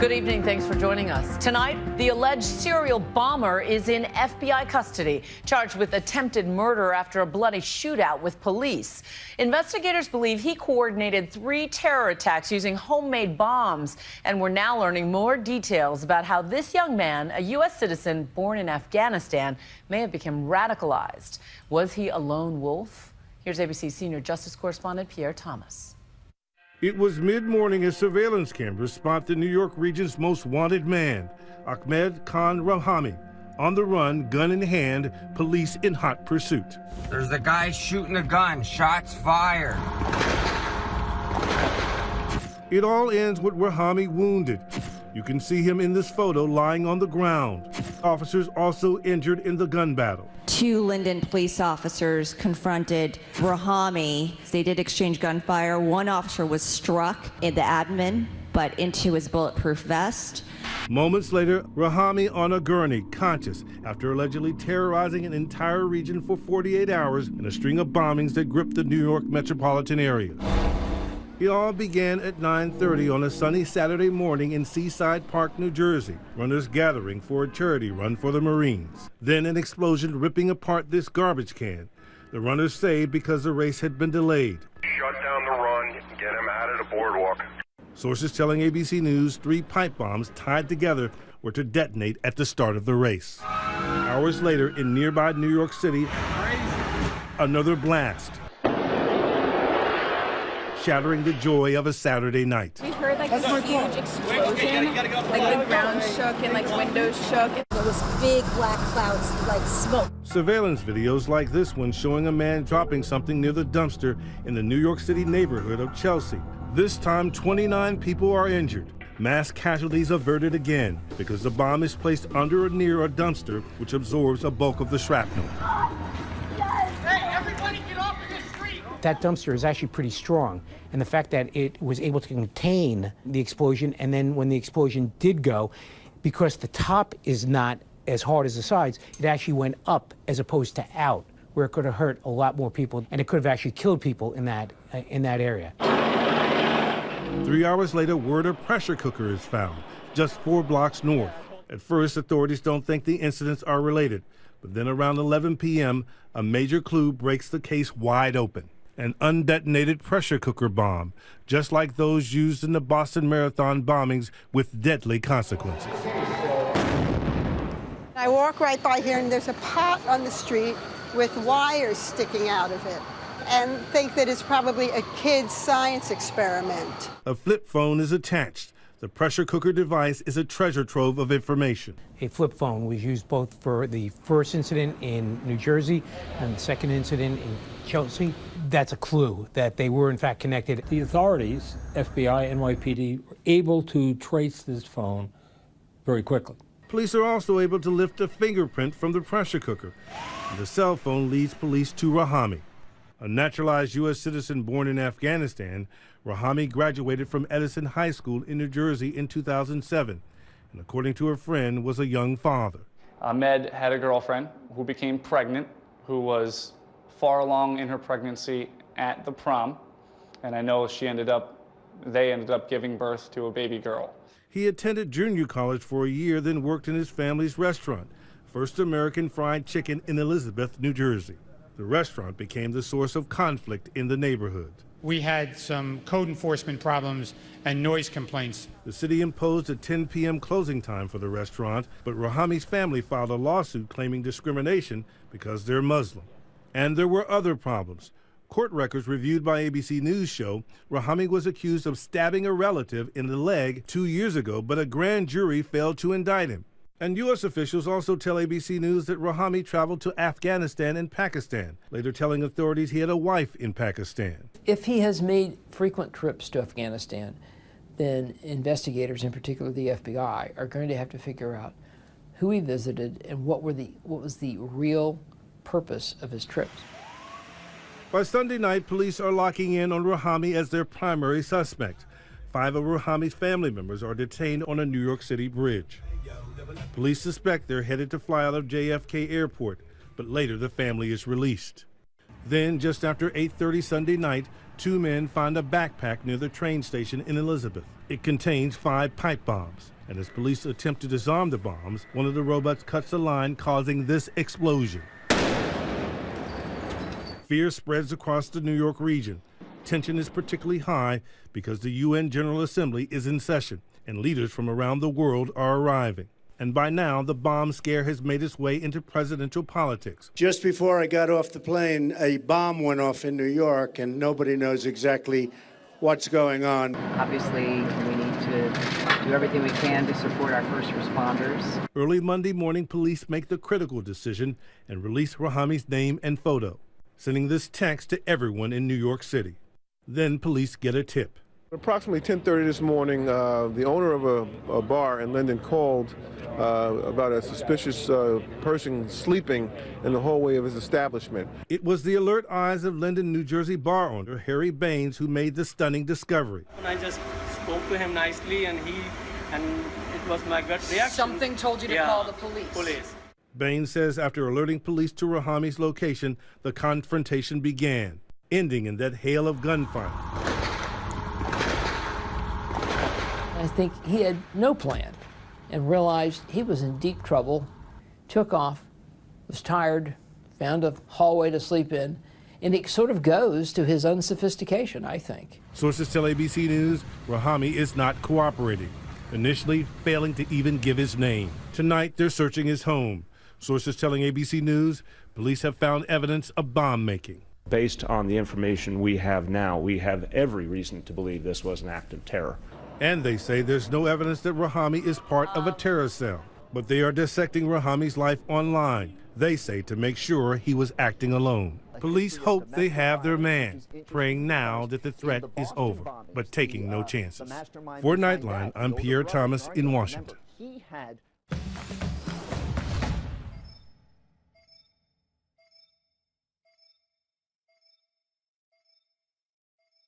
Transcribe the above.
Good evening. Thanks for joining us. Tonight, the alleged serial bomber is in FBI custody, charged with attempted murder after a bloody shootout with police. Investigators believe he coordinated 3 terror attacks using homemade bombs, and we're now learning more details about how this young man, a U.S. citizen born in Afghanistan, may have become radicalized. Was he a lone wolf? Here's ABC senior justice correspondent Pierre Thomas. It was mid-morning as surveillance cameras spot the New York region's most wanted man, Ahmed Khan Rahami. On the run, gun in hand, police in hot pursuit. There's a guy shooting a gun, shots fired. It all ends with Rahami wounded. You can see him in this photo lying on the ground. Officers also injured in the gun battle. 2 Linden police officers confronted Rahami. They did exchange gunfire. 1 officer was struck in the abdomen, but into his bulletproof vest. Moments later, Rahami on a gurney, conscious, after allegedly terrorizing an entire region for 48 hours in a string of bombings that gripped the New York metropolitan area. It all began at 9:30 on a sunny Saturday morning in Seaside Park, New Jersey. Runners gathering for a charity run for the Marines. Then an explosion ripping apart this garbage can. The runners saved because the race had been delayed. Shut down the run, get him out of the boardwalk. Sources telling ABC News 3 pipe bombs tied together were to detonate at the start of the race. Hours later, in nearby New York City, another blast, shattering the joy of a Saturday night. We heard like this huge explosion, like the ground shook and like windows shook. There was big black clouds like smoke. Surveillance videos like this one showing a man dropping something near the dumpster in the New York City neighborhood of Chelsea. This time, 29 people are injured. Mass casualties averted again because the bomb is placed under or near a dumpster, which absorbs a bulk of the shrapnel. That dumpster is actually pretty strong, and the fact that it was able to contain the explosion, and then when the explosion did go, because the top is not as hard as the sides, it actually went up as opposed to out, where it could have hurt a lot more people, and it could have actually killed people in that area. 3 hours later, word a pressure cooker is found, just 4 blocks north. At first, authorities don't think the incidents are related, but then around 11 p.m., a major clue breaks the case wide open. An undetonated pressure cooker bomb, just like those used in the Boston Marathon bombings with deadly consequences. I walk right by here and there's a pot on the street with wires sticking out of it, and think that it's probably a kid's science experiment. A flip phone is attached. The pressure cooker device is a treasure trove of information. A flip phone was used both for the first incident in New Jersey and the second incident in Chelsea. That's a clue that they were in fact connected. The authorities, FBI, NYPD, were able to trace this phone very quickly. Police are also able to lift a fingerprint from the pressure cooker. And the cell phone leads police to Rahami. A naturalized U.S. citizen born in Afghanistan, Rahami graduated from Edison High School in New Jersey in 2007, and according to a friend, was a young father. Ahmed had a girlfriend who became pregnant, who was far along in her pregnancy at the prom, and I know they ended up giving birth to a baby girl. He attended junior college for a year, then worked in his family's restaurant, First American Fried Chicken in Elizabeth, New Jersey. The restaurant became the source of conflict in the neighborhood. We had some code enforcement problems and noise complaints. The city imposed a 10 p.m. closing time for the restaurant, but Rahami's family filed a lawsuit claiming discrimination because they're Muslim. And there were other problems. Court records reviewed by ABC News show Rahami was accused of stabbing a relative in the leg 2 years ago, but a grand jury failed to indict him. And U.S. officials also tell ABC News that Rahami traveled to Afghanistan and Pakistan, later telling authorities he had a wife in Pakistan. If he has made frequent trips to Afghanistan, then investigators, in particular the FBI, are going to have to figure out who he visited and what was the real purpose of his trips. By Sunday night, police are locking in on Rahami as their primary suspect. 5 of Rahami's family members are detained on a New York City bridge. Police suspect they're headed to fly out of JFK Airport, but later the family is released. Then, just after 8:30 Sunday night, 2 men find a backpack near the train station in Elizabeth. It contains 5 pipe bombs, and as police attempt to disarm the bombs, one of the robots cuts the line, causing this explosion. Fear spreads across the New York region. Tension is particularly high because the UN General Assembly is in session, and leaders from around the world are arriving. And by now, the bomb scare has made its way into presidential politics. Just before I got off the plane, a bomb went off in New York, and nobody knows exactly what's going on. Obviously, we need to do everything we can to support our first responders. Early Monday morning, police make the critical decision and release Rahami's name and photo, sending this text to everyone in New York City. Then police get a tip. Approximately 10:30 this morning, the owner of a bar in Linden called about a suspicious person sleeping in the hallway of his establishment. It was the alert eyes of Linden, New Jersey bar owner Harry Baines who made the stunning discovery. I just spoke to him nicely, and it was my gut reaction. Something told you to call the police. Baines says after alerting police to Rahami's location, the confrontation began, ending in that hail of gunfire. I think he had no plan and realized he was in deep trouble, took off, was tired, found a hallway to sleep in, and it sort of goes to his unsophistication, I think. Sources tell ABC News Rahami is not cooperating, initially failing to even give his name. Tonight, they're searching his home. Sources telling ABC News police have found evidence of bomb making. Based on the information we have now, we have every reason to believe this was an act of terror. And they say there's no evidence that Rahami is part of a terror cell. But they are dissecting Rahami's life online, they say, to make sure he was acting alone. Police hope they have their man, praying now that the threat is over, but taking no chances. For Nightline, I'm Pierre Thomas in Washington.